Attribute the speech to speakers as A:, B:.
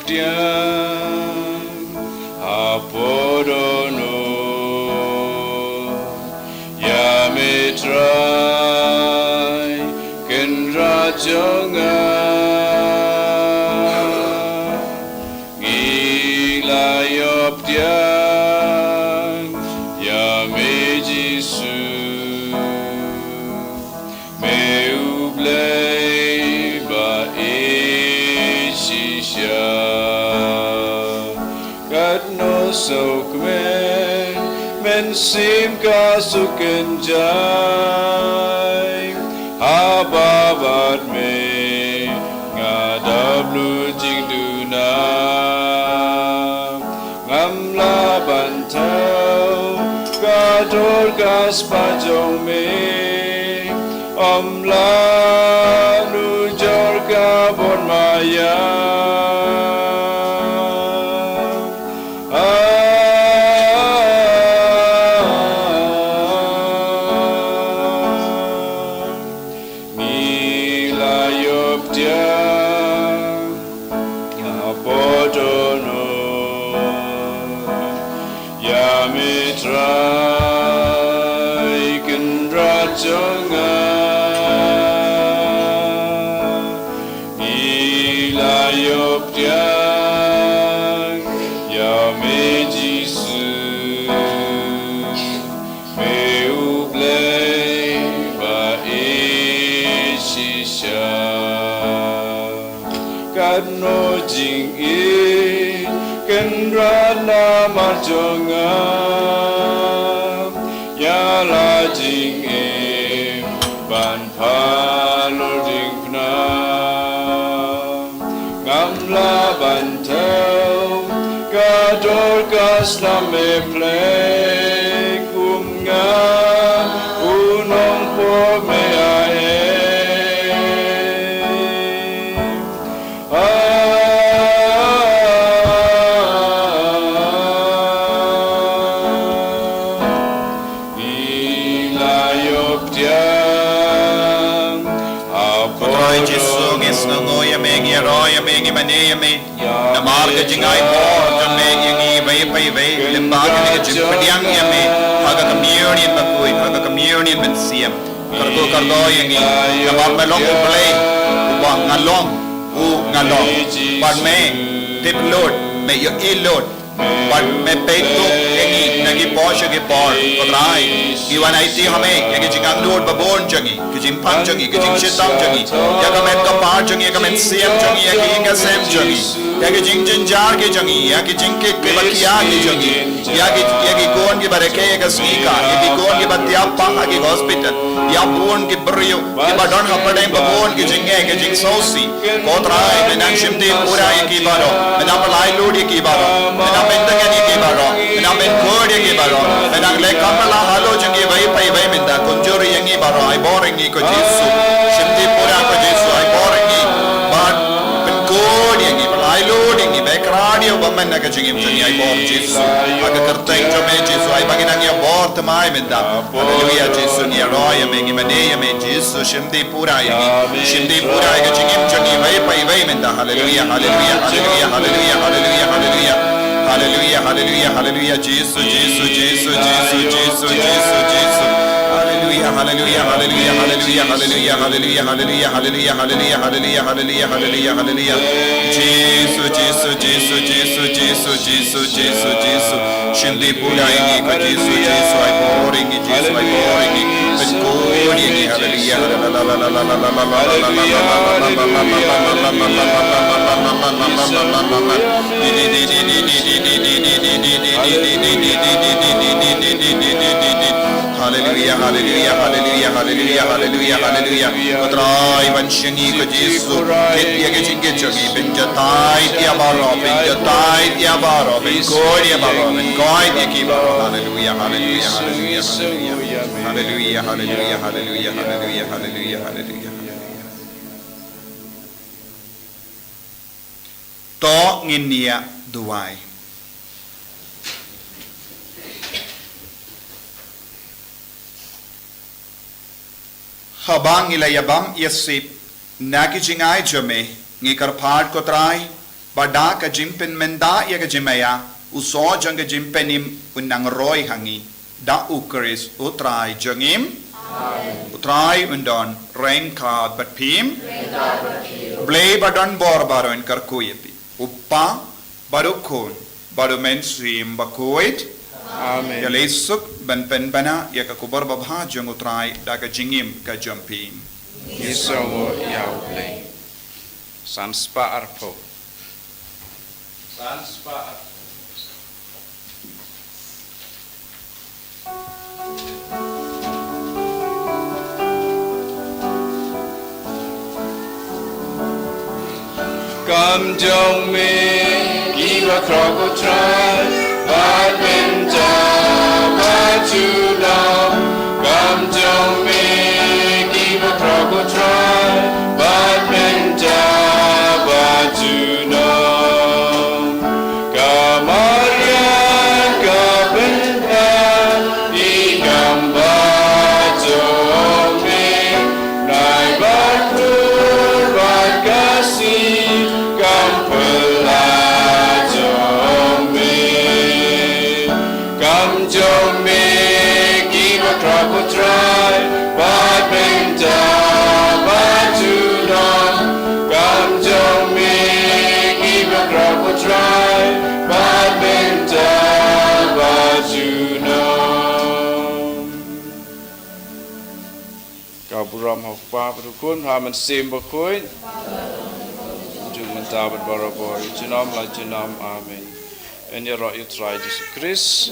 A: yoptian aporono yamitrai kenrajonga gila yoptian yamejisu Sokmen men sim ka sukenjai hababat me ngadablu jingduna ngamla bantau kador gaspajong me omla nujor kabon maya Marjonga yala jing em ban phalo ding na ngamla ban tau kador kaslam me ple kumnga unong po me ae
B: Jingai por jame yangi vai pai vai limba ke jimpadiang yame aga communion bakui aga communion ben siam kardo yangi kamar melong ublay uba ngalong but me tip load me yo e load but me pay to yangi nagi posh ke por kodrai giwan IT hame yangi jingang load babon jangi ke jimpan jangi ke jingshitang jangi yaga men ka par jangi yaga men siam jangi yangi inga sem jangi याके जिंजन जार के जंगी याके जिंके केबकिया के जंगी याके कोन के बरके का स्नीका याके कोन के बत्यापा के हॉस्पिटल या बोन के बरियो के बडन हपडे बबोन के जिंगे के जिंग सोसी कोतराय मेना शिमदे पूरा की बारो मेना पलाई लोड की बारो मेना मेंदगनी की बारो मेना मेन कोड की बारो मेना ले कमला हालो जंगे वही पई वही मिंदा कुंजोरी यंगी बारो आई बोरिंगी को जीसु शिमदे पूरा को जीसु आई बोरिंगी बट कोड यंगी loading ni background woman na kajingim jani ay bor Jesus aga kartay jame Jesus ay baginang ya bor tamay menda hallelujah Jesus ni roya mengi mane me Jesus shimdi pura ya kajingim jani vai pai vai menda hallelujah hallelujah hallelujah hallelujah hallelujah hallelujah hallelujah hallelujah hallelujah Jesus Jesus Jesus Jesus Jesus Jesus Jesus hallelujah hallelujah hallelujah hallelujah hallelujah hallelujah hallelujah hallelujah hallelujah hallelujah hallelujah hallelujah hallelujah Jesus Jesus Jesus Jesus Jesus Jesus Jesus Jesus shindi puraingi ko Jesus Jesus ay boringi Jesus ay boringi benkoringi hallelujah hallelujah hallelujah hallelujah hallelujah hallelujah hallelujah kodrai vanshani ko Jesus ketya ke jinge jogi benjatai dia baro benkoria baro benkoi dia ki baro hallelujah hallelujah hallelujah hallelujah hallelujah hallelujah hallelujah hallelujah hallelujah to nginia duai habang ilayabang yasip nakijingay jame ngikar part ko try Bada ka jimpen menda ya ka jimaya uso jang ka jimpenim unang roy hangi da ukeris utrai jangim utrai undon rengkad bat pim blay badan bor baron karkuyepi uppa barukun baru mainstream bakuit
A: Amen.
B: ya lesuk ban pen bana ya ka kubar babha jang utrai da ka jingim ka jumpim
A: Isongo Yahweh. Sanspa arpo. Sanspa arpo. Come join me, give a crocodile try, but when but you know. Come join me, give a crocodile try, but when but you know. Come on, yeah, come and he come back to me, nai but kasi. Come join me, give a crocodile try, but you know. Come join me, give a crocodile try, but you know. Kau buram hafpa berukun, haman sim berkuin. Mentabut barabori, jenam la jenam, amin. En je rakyat Jesus Christus.